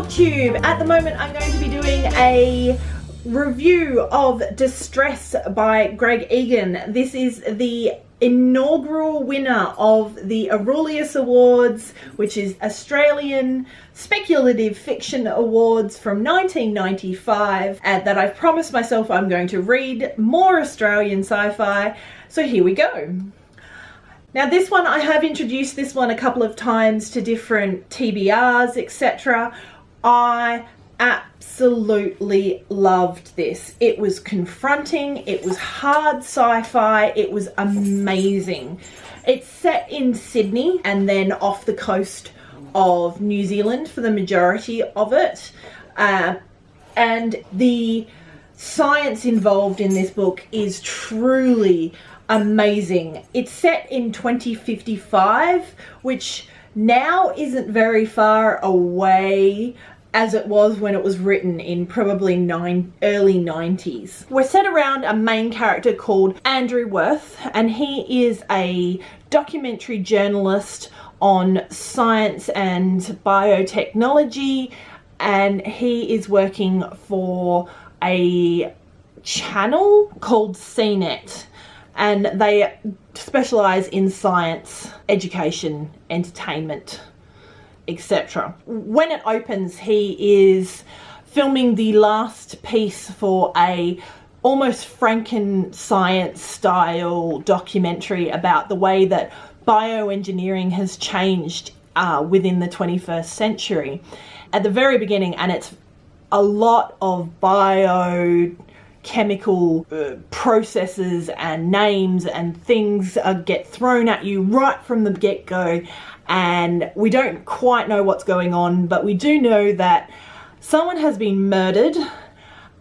BookTube. At the moment I'm going to be doing a review of Distress by Greg Egan. This is the inaugural winner of the Aurelius Awards, which is Australian Speculative Fiction Awards from 1995, and that I've promised myself I'm going to read more Australian sci-fi, so here we go. Now this one, I have introduced this one a couple of times to different TBRs, etc. I absolutely loved this. It was confronting, it was hard sci-fi, it was amazing. It's set in Sydney and then off the coast of New Zealand for the majority of it. And the science involved in this book is truly amazing. It's set in 2055, which now isn't very far away as it was when it was written in probably early 90s. We're set around a main character called Andrew Worth, and he is a documentary journalist on science and biotechnology, and he is working for a channel called CNET, and they specialise in science, education, entertainment, etc. When it opens, he is filming the last piece for a almost Franken-science style documentary about the way that bioengineering has changed within the 21st century. At the very beginning, and it's a lot of biochemical processes and names and things get thrown at you right from the get-go, and we don't quite know what's going on, but we do know that someone has been murdered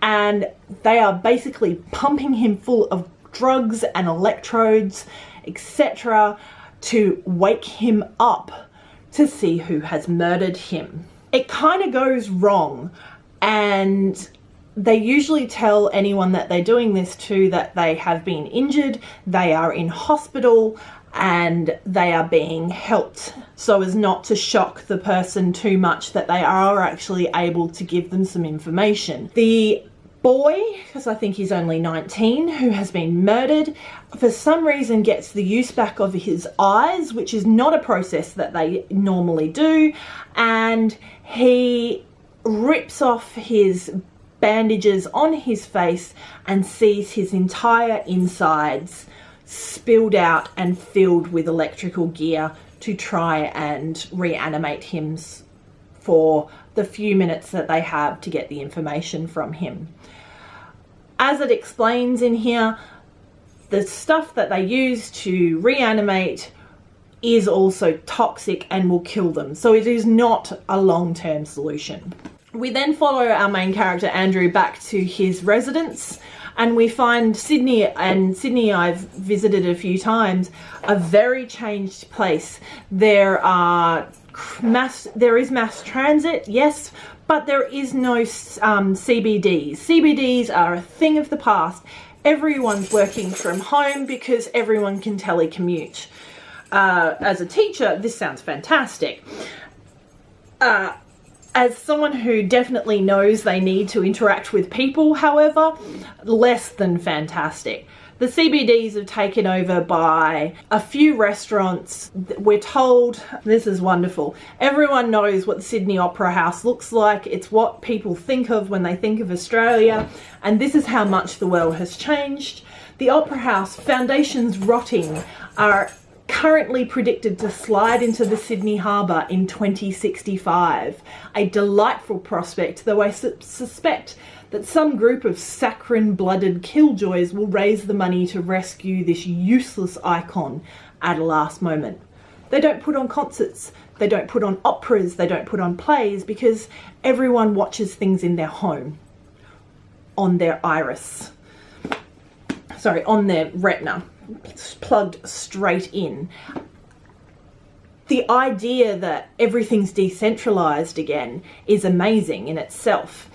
and they are basically pumping him full of drugs and electrodes, etc., to wake him up to see who has murdered him. It kind of goes wrong, and they usually tell anyone that they're doing this to that they have been injured, they are in hospital, and they are being helped so as not to shock the person too much, that they are actually able to give them some information. The boy, because I think he's only 19, who has been murdered, for some reason gets the use back of his eyes, which is not a process that they normally do, and he rips off his bandages on his face and sees his entire insides spilled out and filled with electrical gear to try and reanimate him for the few minutes that they have to get the information from him. As it explains in here, the stuff that they use to reanimate is also toxic and will kill them, so it is not a long-term solution. We then follow our main character Andrew back to his residence, and we find Sydney, and Sydney I've visited a few times, a very changed place. There is mass transit, yes, but there is no CBDs. CBDs are a thing of the past. Everyone's working from home because everyone can telecommute. As a teacher, this sounds fantastic. As someone who definitely knows they need to interact with people, however, less than fantastic. The CBDs are taken over by a few restaurants. We're told, this is wonderful, everyone knows what the Sydney Opera House looks like. It's what people think of when they think of Australia, and this is how much the world has changed. The Opera House, foundations rotting, are currently predicted to slide into the Sydney Harbour in 2065. A delightful prospect, though I suspect that some group of saccharine-blooded killjoys will raise the money to rescue this useless icon at a last moment. They don't put on concerts, they don't put on operas, they don't put on plays, because everyone watches things in their home, on their iris. Sorry, on their retina. Plugged straight in. The idea that everything's decentralized again is amazing in itself.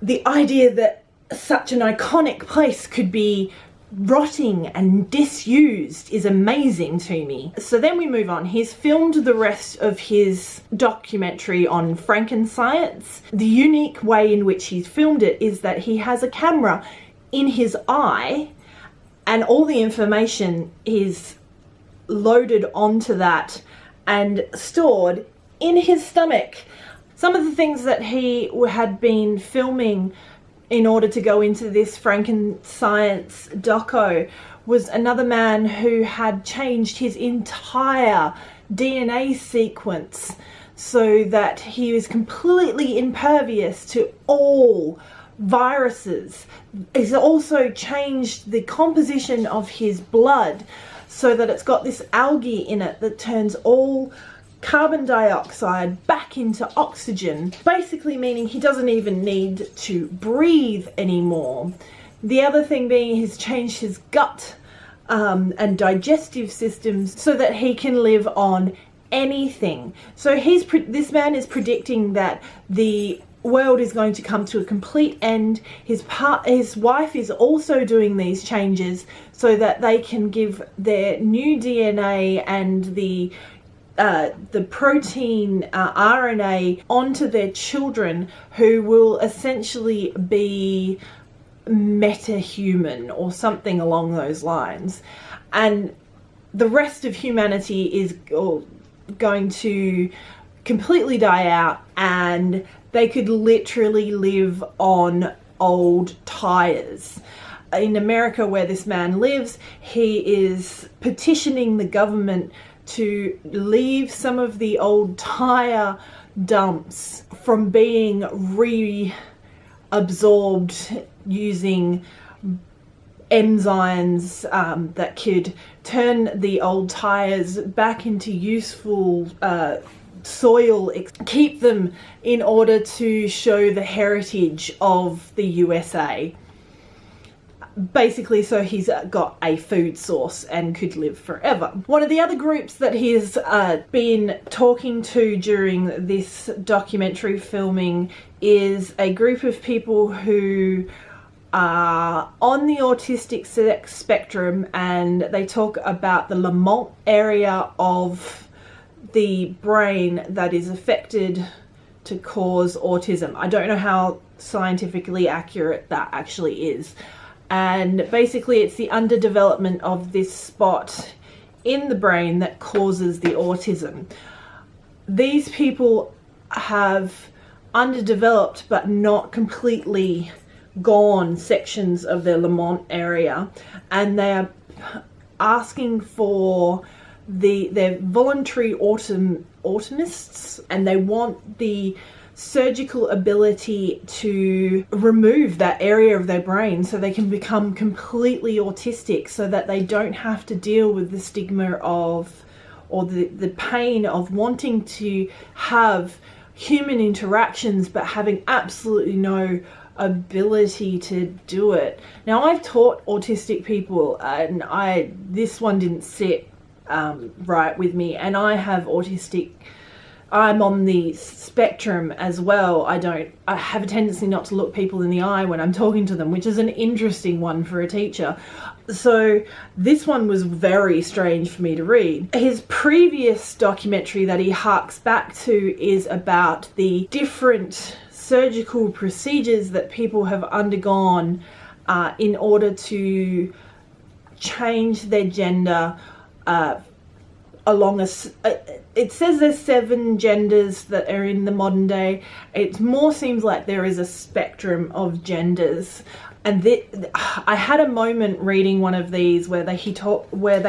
The idea that such an iconic place could be rotting and disused is amazing to me. So then we move on. He's filmed the rest of his documentary on Frankenscience. The unique way in which he's filmed it is that he has a camera in his eye, and all the information is loaded onto that and stored in his stomach. Some of the things that he had been filming in order to go into this Frankenscience doco was another man who had changed his entire DNA sequence so that he was completely impervious to all viruses. He's also changed the composition of his blood so that it's got this algae in it that turns all carbon dioxide back into oxygen, basically meaning he doesn't even need to breathe anymore. The other thing being he's changed his gut and digestive systems so that he can live on anything. So this man is predicting that the world is going to come to a complete end. His wife is also doing these changes so that they can give their new DNA and the protein RNA onto their children, who will essentially be meta-human or something along those lines. And the rest of humanity is going to completely die out, and they could literally live on old tires. In America, where this man lives, he is petitioning the government to leave some of the old tire dumps from being reabsorbed using enzymes that could turn the old tires back into useful soil, keep them in order to show the heritage of the USA. Basically, so he's got a food source and could live forever. One of the other groups that he's been talking to during this documentary filming is a group of people who are on the autistic spectrum, and they talk about the Lamont area of the brain that is affected to cause autism. I don't know how scientifically accurate that actually is. And basically it's the underdevelopment of this spot in the brain that causes the autism. These people have underdeveloped but not completely gone sections of their Lamont area, and they are asking for they're voluntary autonomists, and they want the surgical ability to remove that area of their brain so they can become completely autistic, so that they don't have to deal with the stigma of, or the pain of wanting to have human interactions but having absolutely no ability to do it. Now, I've taught autistic people, and this one didn't sit right with me, and I have autistic. I'm on the spectrum as well. I have a tendency not to look people in the eye when I'm talking to them, which is an interesting one for a teacher. So this one was very strange for me to read. His previous documentary that he harks back to is about the different surgical procedures that people have undergone in order to change their gender along it says there's 7 genders that are in the modern day. It more seems like there is a spectrum of genders. And I had a moment reading one of these where they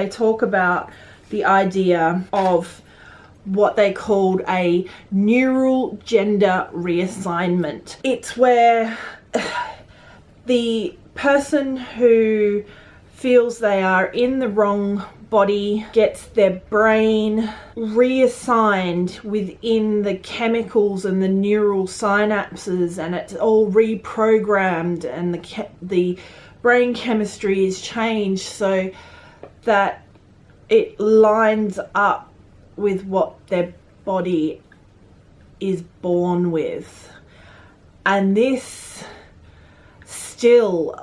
talk about the idea of what they called a neural gender reassignment. It's where the person who feels they are in the wrong body gets their brain reassigned within the chemicals and the neural synapses, and it's all reprogrammed, and the brain chemistry is changed so that it lines up with what their body is born with. And this still,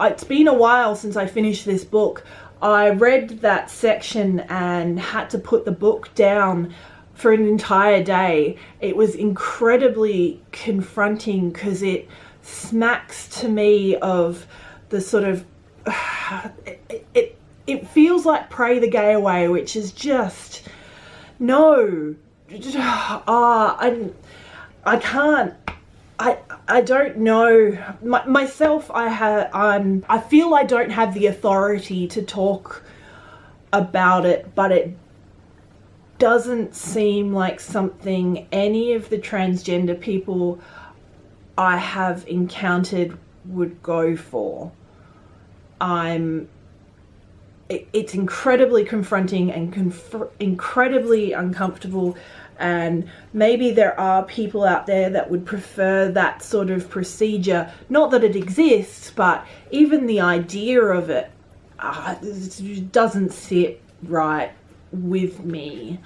it's been a while since I finished this book. I read that section and had to put the book down for an entire day. It was incredibly confronting because it smacks to me of the sort of it feels like Pray the Gay Away, which is just no. I can't. I don't know myself. I feel I don't have the authority to talk about it, but it doesn't seem like something any of the transgender people I have encountered would go for. It's incredibly confronting and incredibly uncomfortable, and maybe there are people out there that would prefer that sort of procedure. Not that it exists, but even the idea of it doesn't sit right with me.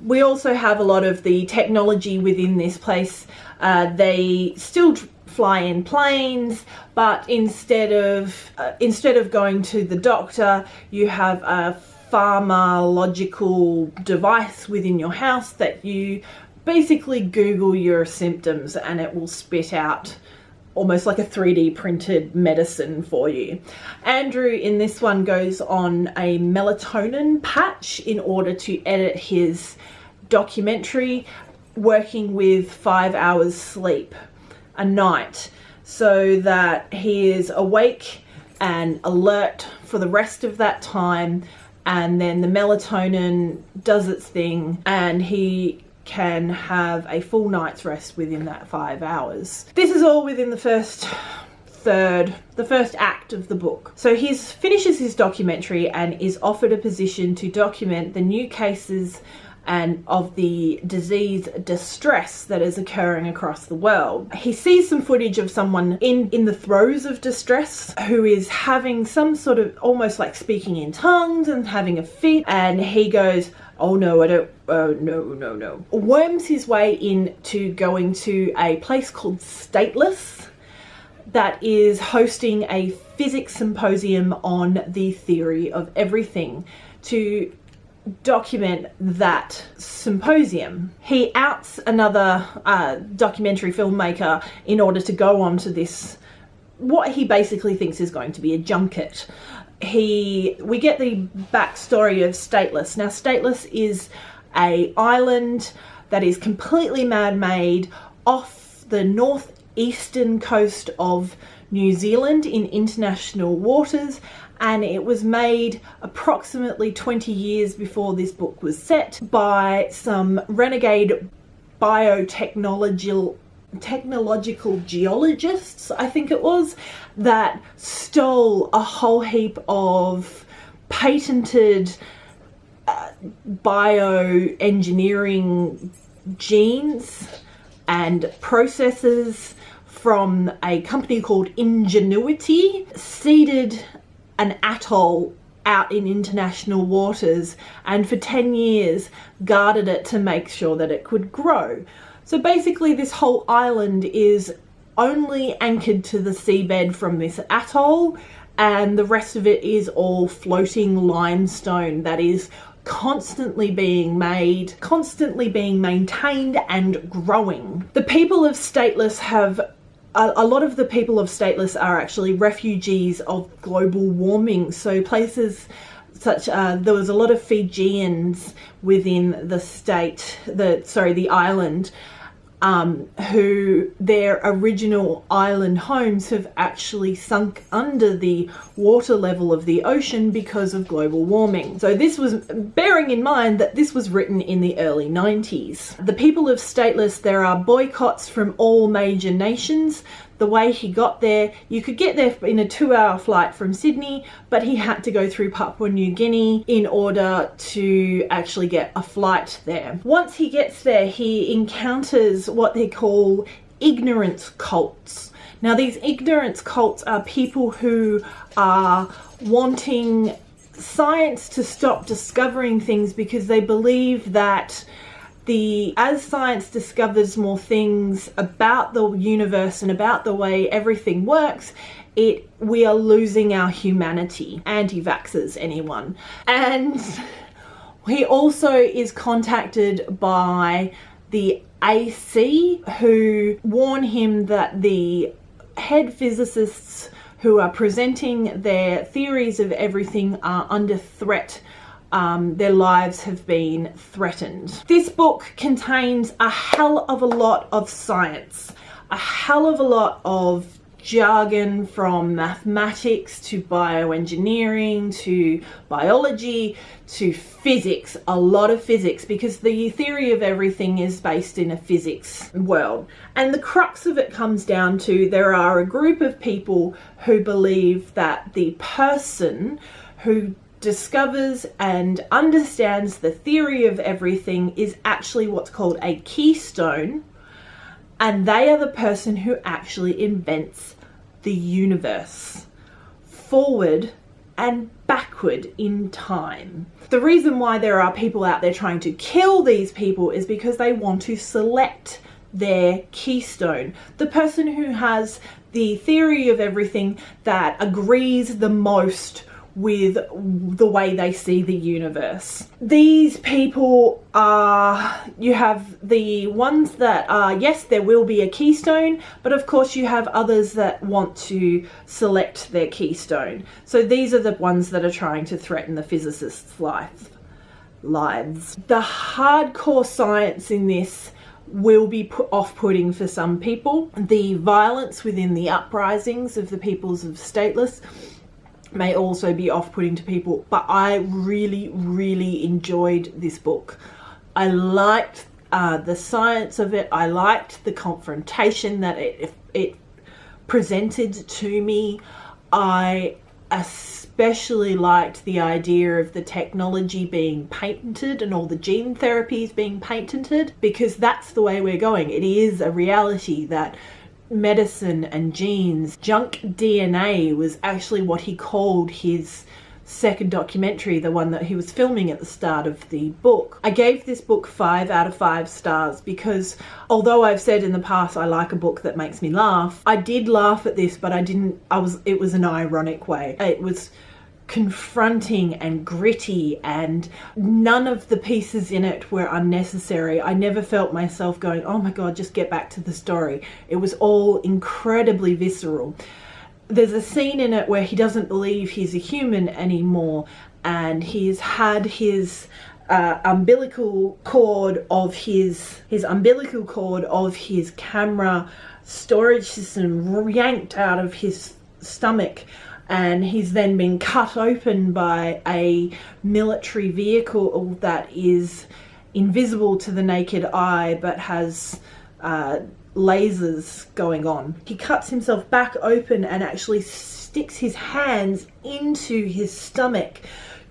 We also have a lot of the technology within this place. They still fly in planes, but instead of going to the doctor, you have a pharmacological device within your house that you basically Google your symptoms and it will spit out almost like a 3D printed medicine for you. Andrew in this one goes on a melatonin patch in order to edit his documentary, working with 5 hours sleep a night so that he is awake and alert for the rest of that time, and then the melatonin does its thing and he can have a full night's rest within that 5 hours. This is all within the first act of the book. So he finishes his documentary and is offered a position to document the new cases and of the disease distress that is occurring across the world. He sees some footage of someone in the throes of distress who is having some sort of almost like speaking in tongues and having a fit, and he goes, oh no, I don't, no. Worms his way into going to a place called Stateless that is hosting a physics symposium on the theory of everything to document that symposium. He outs another documentary filmmaker in order to go on to this, what he basically thinks is going to be a junket. We get the backstory of Stateless. Now, Stateless is an island that is completely man-made off the northeastern coast of New Zealand in international waters, and it was made approximately 20 years before this book was set by some renegade technological geologists, I think it was, that stole a whole heap of patented bioengineering genes and processes from a company called Ingenuity, seeded an atoll out in international waters, and for 10 years guarded it to make sure that it could grow. So basically this whole island is only anchored to the seabed from this atoll, and the rest of it is all floating limestone that is constantly being made, constantly being maintained and growing. The people of Stateless have a lot of the people of Stateless are actually refugees of global warming. So places such, there was a lot of Fijians within the island, who their original island homes have actually sunk under the water level of the ocean because of global warming. So this was, bearing in mind that this was written in the early 90s. The people of Stateless, there are boycotts from all major nations. The way he got there, you could get there in a 2-hour flight from Sydney, but he had to go through Papua New Guinea in order to actually get a flight there. Once he gets there, he encounters what they call ignorance cults. Now, these ignorance cults are people who are wanting science to stop discovering things because they believe that as science discovers more things about the universe and about the way everything works, we are losing our humanity. Anti-vaxxers, anyone. And he also is contacted by the AC, who warn him that the head physicists who are presenting their theories of everything are under threat. Their lives have been threatened. This book contains a hell of a lot of science, a hell of a lot of jargon, from mathematics to bioengineering to biology to physics, a lot of physics, because the theory of everything is based in a physics world. And the crux of it comes down to, there are a group of people who believe that the person who discovers and understands the theory of everything is actually what's called a keystone, and they are the person who actually invents the universe, forward and backward in time. The reason why there are people out there trying to kill these people is because they want to select their keystone, the person who has the theory of everything that agrees the most with the way they see the universe. These people are, you have the ones that are, yes, there will be a keystone, but of course you have others that want to select their keystone. So these are the ones that are trying to threaten the physicists' lives. The hardcore science in this will be off-putting for some people. The violence within the uprisings of the peoples of Stateless may also be off-putting to people, but I really, really enjoyed this book. I liked the science of it. I liked the confrontation that it presented to me. I especially liked the idea of the technology being patented and all the gene therapies being patented, because that's the way we're going. It is a reality that medicine and genes, junk DNA was actually what he called his second documentary, the one that he was filming at the start of the book. I gave this book 5 out of 5 stars because, although I've said in the past I like a book that makes me laugh, I did laugh at this, but it was an ironic way. It was confronting and gritty, and none of the pieces in it were unnecessary. I never felt myself going, oh my god, just get back to the story. It was all incredibly visceral. There's a scene in it where he doesn't believe he's a human anymore, and he's had his umbilical cord of his camera storage system yanked out of his stomach, and he's then been cut open by a military vehicle that is invisible to the naked eye but has lasers going on. He cuts himself back open and actually sticks his hands into his stomach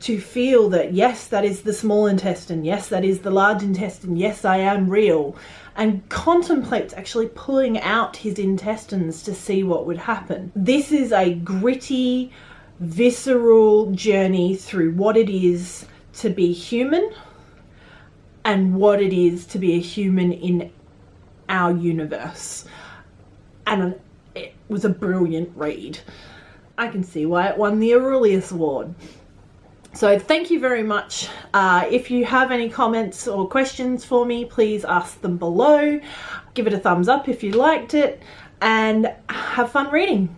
to feel that, yes, that is the small intestine, yes, that is the large intestine, yes, I am real, and contemplates actually pulling out his intestines to see what would happen. This is a gritty, visceral journey through what it is to be human and what it is to be a human in our universe. And it was a brilliant read. I can see why it won the Aurelius Award. So thank you very much. If you have any comments or questions for me, please ask them below. Give it a thumbs up if you liked it, and have fun reading.